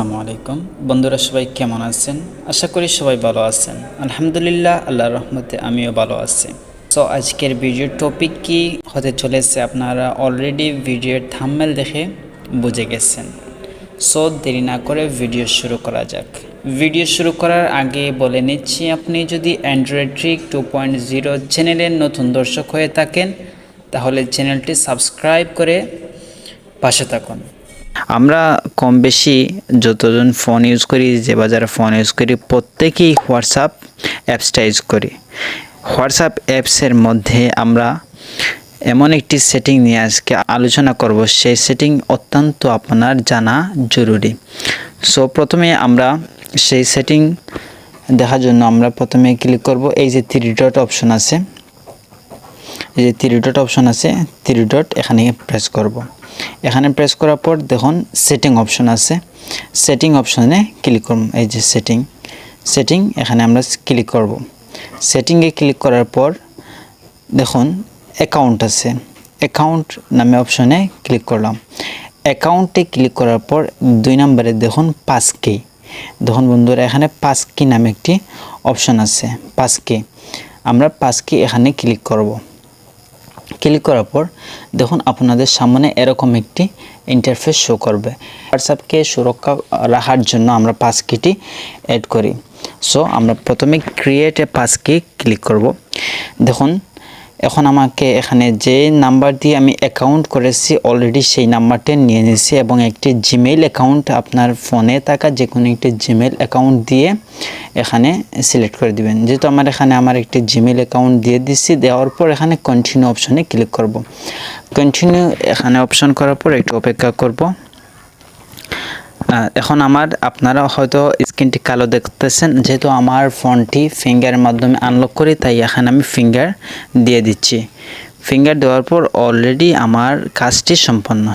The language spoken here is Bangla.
আসসালামু আলাইকুম বন্ধুরা, সবাই কেমন আছেন? আশা করি সবাই ভালো আছেন। আলহামদুলিল্লাহ, আল্লাহর রহমতে আমিও ভালো আছি। সো আজকের ভিডিওর টপিক কি হতে চলেছে আপনারা অলরেডি ভিডিওর থাম্বনেল দেখে বুঝে গেছেন। সো দেরি না করে ভিডিও শুরু করা যাক। ভিডিও শুরু করার আগে বলে নিচ্ছি, আপনি যদি অ্যান্ড্রয়েড ট্রিক 2.0 চ্যানেলের নতুন দর্শক হয়ে থাকেন তাহলে চ্যানেলটি সাবস্ক্রাইব করে পাশে থাকুন। আমরা কম বেশি যতজন ফোন ইউজ করি, যে বাজারে ফোন ইউজ করি, প্রত্যেকেই হোয়াটসঅ্যাপ অ্যাপসটা ইউজ করি। হোয়াটসঅ্যাপ অ্যাপসের মধ্যে আমরা এমন একটি সেটিং নিয়ে আজকে আলোচনা করব, সেই সেটিং অত্যন্ত আপনার জানা জরুরি। সো প্রথমে আমরা সেই সেটিং দেখার জন্য আমরা প্রথমে ক্লিক করব এই যে থ্রি ডট অপশন আছে, এই যে থ্রি ডট অপশন আছে, থ্রি ডট এখানে প্রেস করব। এখানে প্রেস করার পর দেখুন সেটিং অপশন আছে, সেটিং অপশনে ক্লিক করব। এই যে সেটিং এখানে আমরা ক্লিক করব। সেটিংয়ে ক্লিক করার পর দেখুন অ্যাকাউন্ট আছে, অ্যাকাউন্ট নামে অপশনে ক্লিক করলাম। অ্যাকাউন্টে ক্লিক করার পর 2 নম্বরে দেখুন পাসকি। দেখুন বন্ধুরা, এখানে পাসকি নামে একটি অপশন আছে, পাসকি। আমরা পাসকি এখানে ক্লিক করব। ক্লিক করার পর দেখুন আপনাদের সামনে এরকম একটি ইন্টারফেস শো করবে। হোয়াটসঅ্যাপকে সুরক্ষা রাখার জন্য আমরা পাসকিটি অ্যাড করি। সো আমরা প্রথমে ক্রিয়েট এ পাসকি ক্লিক করব। দেখুন এখন আমাকে এখানে যে নাম্বার দিয়ে আমি অ্যাকাউন্ট করেছি অলরেডি সেই নাম্বারটা নিয়ে নিয়েছি এবং একটি জিমেইল অ্যাকাউন্ট, আপনার ফোনে থাকা যে কোনো একটি জিমেইল অ্যাকাউন্ট দিয়ে এখানে সিলেক্ট করে দিবেন। যেহেতু আমার একটি জিমেইল অ্যাকাউন্ট দিয়ে দিচ্ছি, দেওয়ার পর এখানে কন্টিনিউ অপশনে ক্লিক করব। কন্টিনিউ এখানে অপশন করার পর একটু অপেক্ষা করব। এখন আপনারা হয়তো স্ক্রিনটি কালো দেখতেছেন, যেহেতু আমার ফোনটি ফিঙ্গারের মাধ্যমে আনলক করি, তাই এখানে আমি ফিঙ্গার দিয়ে দিচ্ছি। ফিঙ্গার দেওয়ার পর অলরেডি আমার কাজটি সম্পন্ন।